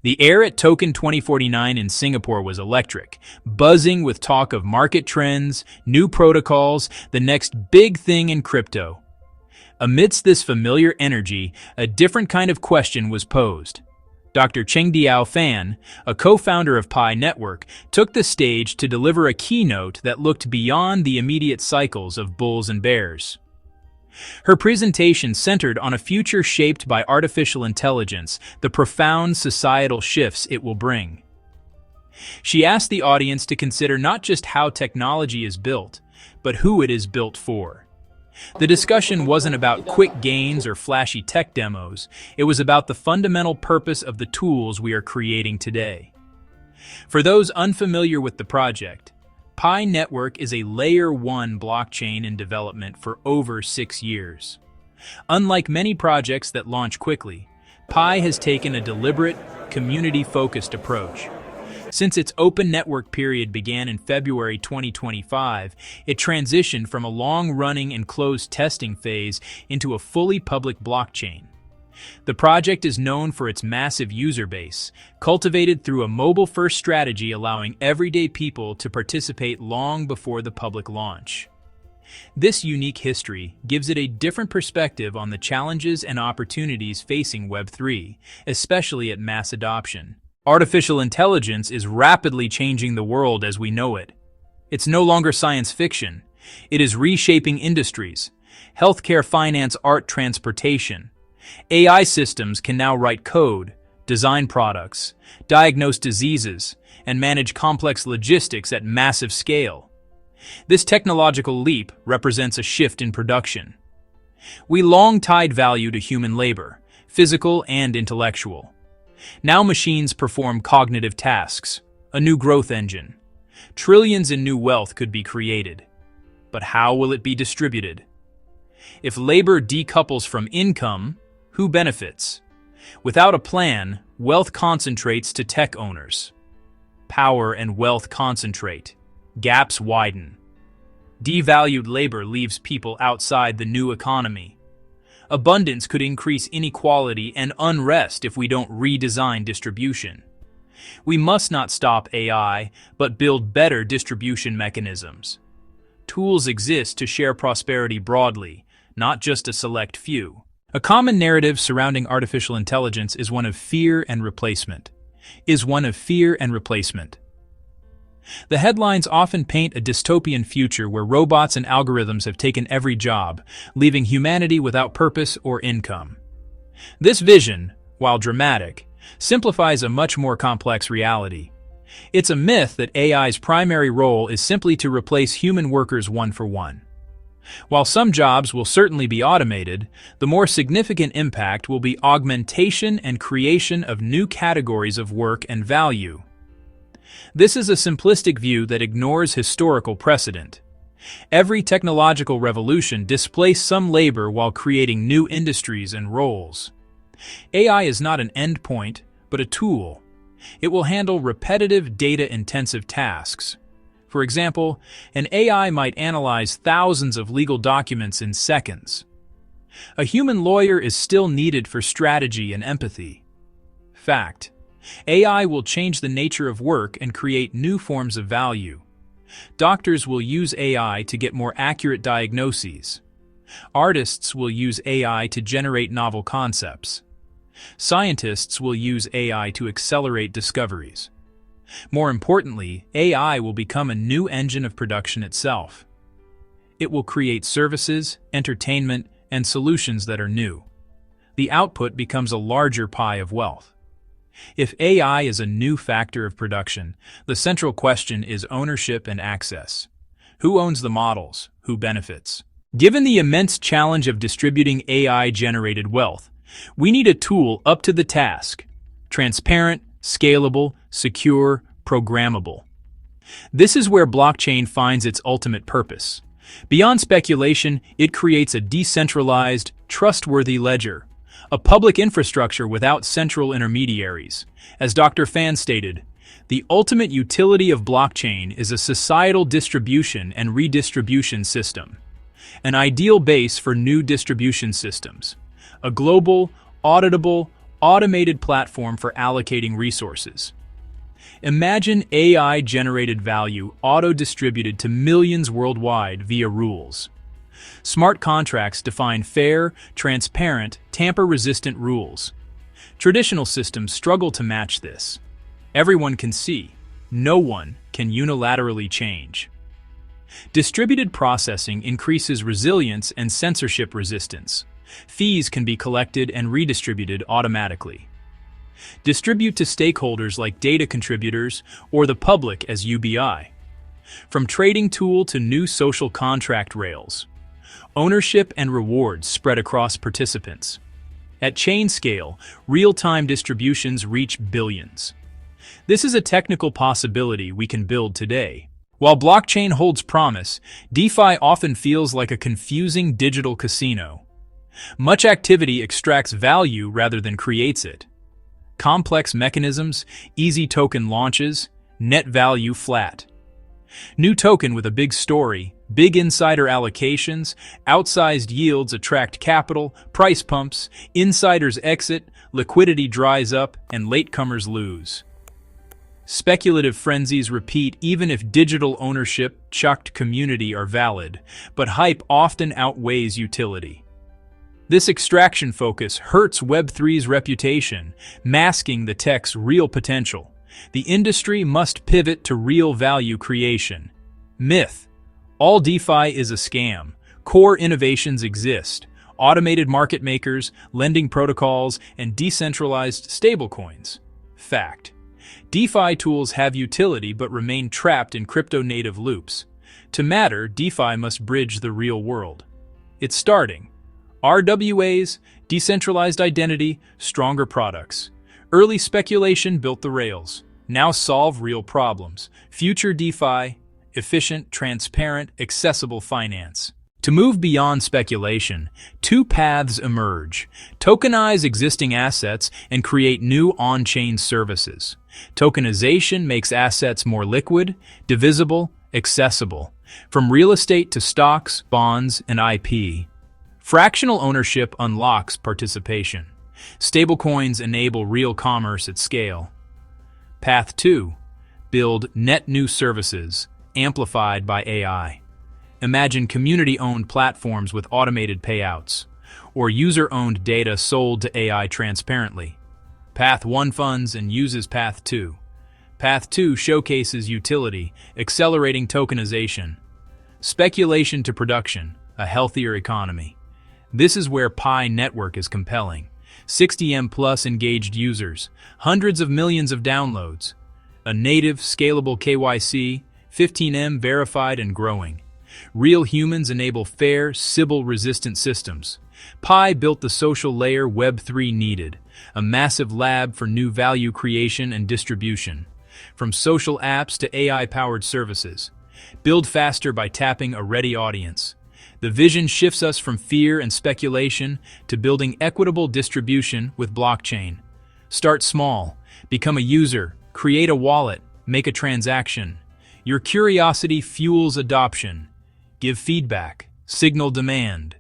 The air at Token 2049 in Singapore was electric, buzzing with talk of market trends, new protocols, the next big thing in crypto. Amidst this familiar energy, a different kind of question was posed. Dr. Chengdiao Fan, a co-founder of Pi Network, took the stage to deliver a keynote that looked beyond the immediate cycles of bulls and bears. Her presentation centered on a future shaped by artificial intelligence, the profound societal shifts it will bring. She asked the audience to consider not just how technology is built, but who it is built for. The discussion wasn't about quick gains or flashy tech demos. It was about the fundamental purpose of the tools we are creating today. For those unfamiliar with the project, Pi Network is a Layer 1 blockchain in development for over 6 years. Unlike many projects that launch quickly, Pi has taken a deliberate, community-focused approach. Since its open network period began in February 2025, it transitioned from a long-running and closed testing phase into a fully public blockchain. The project is known for its massive user base, cultivated through a mobile-first strategy allowing everyday people to participate long before the public launch. This unique history gives it a different perspective on the challenges and opportunities facing Web3, especially at mass adoption. Artificial intelligence is rapidly changing the world as we know it. It's no longer science fiction. It is reshaping industries, healthcare, finance, art, transportation. AI systems can now write code, design products, diagnose diseases, and manage complex logistics at massive scale. This technological leap represents a shift in production. We long tied value to human labor, physical and intellectual. Now machines perform cognitive tasks, a new growth engine. Trillions in new wealth could be created. But how will it be distributed? If labor decouples from income, who benefits? Without a plan, wealth concentrates to tech owners. Power and wealth concentrate. Gaps widen. Devalued labor leaves people outside the new economy. Abundance could increase inequality and unrest if we don't redesign distribution. We must not stop AI, but build better distribution mechanisms. Tools exist to share prosperity broadly, not just a select few. A common narrative surrounding artificial intelligence is one of fear and replacement. The headlines often paint a dystopian future where robots and algorithms have taken every job, leaving humanity without purpose or income. This vision, while dramatic, simplifies a much more complex reality. It's a myth that AI's primary role is simply to replace human workers one for one. While some jobs will certainly be automated, the more significant impact will be augmentation and creation of new categories of work and value. This is a simplistic view that ignores historical precedent. Every technological revolution displaced some labor while creating new industries and roles. AI is not an endpoint, but a tool. It will handle repetitive, data-intensive tasks. For example, an AI might analyze thousands of legal documents in seconds. A human lawyer is still needed for strategy and empathy. Fact: AI will change the nature of work and create new forms of value. Doctors will use AI to get more accurate diagnoses. Artists will use AI to generate novel concepts. Scientists will use AI to accelerate discoveries. More importantly, AI will become a new engine of production itself. It will create services, entertainment, and solutions that are new. The output becomes a larger pie of wealth. If AI is a new factor of production, the central question is ownership and access. Who owns the models? Who benefits? Given the immense challenge of distributing AI-generated wealth, we need a tool up to the task: transparent, scalable, secure, programmable. This is where blockchain finds its ultimate purpose. Beyond speculation, it creates a decentralized, trustworthy ledger, a public infrastructure without central intermediaries. As Dr. Fan stated, the ultimate utility of blockchain is a societal distribution and redistribution system, an ideal base for new distribution systems, a global, auditable, automated platform for allocating resources. Imagine AI-generated value auto-distributed to millions worldwide via rules. Smart contracts define fair, transparent, tamper-resistant rules. Traditional systems struggle to match this. Everyone can see. No one can unilaterally change. Distributed processing increases resilience and censorship resistance. Fees can be collected and redistributed automatically. Distribute to stakeholders like data contributors or the public as UBI. From trading tool to new social contract rails. Ownership and rewards spread across participants. At chain scale, real-time distributions reach billions. This is a technical possibility we can build today. While blockchain holds promise, DeFi often feels like a confusing digital casino. Much activity extracts value rather than creates it. Complex mechanisms, easy token launches, net value flat. New token with a big story, big insider allocations, outsized yields attract capital, price pumps, insiders exit, liquidity dries up, and latecomers lose. Speculative frenzies repeat even if digital ownership, chucked community are valid, but hype often outweighs utility. This extraction focus hurts Web3's reputation, masking the tech's real potential. The industry must pivot to real value creation. Myth: all DeFi is a scam. Core innovations exist. Automated market makers, lending protocols, and decentralized stablecoins. Fact: DeFi tools have utility but remain trapped in crypto-native loops. To matter, DeFi must bridge the real world. It's starting. RWAs, decentralized identity, stronger products. Early speculation built the rails. Now solve real problems. Future DeFi, efficient, transparent, accessible finance. To move beyond speculation, two paths emerge. Tokenize existing assets and create new on-chain services. Tokenization makes assets more liquid, divisible, accessible, from real estate to stocks, bonds, and IP. Fractional ownership unlocks participation. Stablecoins enable real commerce at scale. Path 2. Build net new services, amplified by AI. Imagine community-owned platforms with automated payouts, or user-owned data sold to AI transparently. Path 1 funds and uses Path 2. Path 2 showcases utility, accelerating tokenization. Speculation to production, a healthier economy. This is where Pi network is compelling. 60M plus engaged users, hundreds of millions of downloads. A native, scalable KYC, 15M verified and growing. Real humans enable fair, Sybil-resistant systems. Pi built the social layer Web3 needed, a massive lab for new value creation and distribution. From social apps to AI-powered services. Build faster by tapping a ready audience. The vision shifts us from fear and speculation to building equitable distribution with blockchain. Start small, become a user, create a wallet, make a transaction. Your curiosity fuels adoption. Give feedback, signal demand.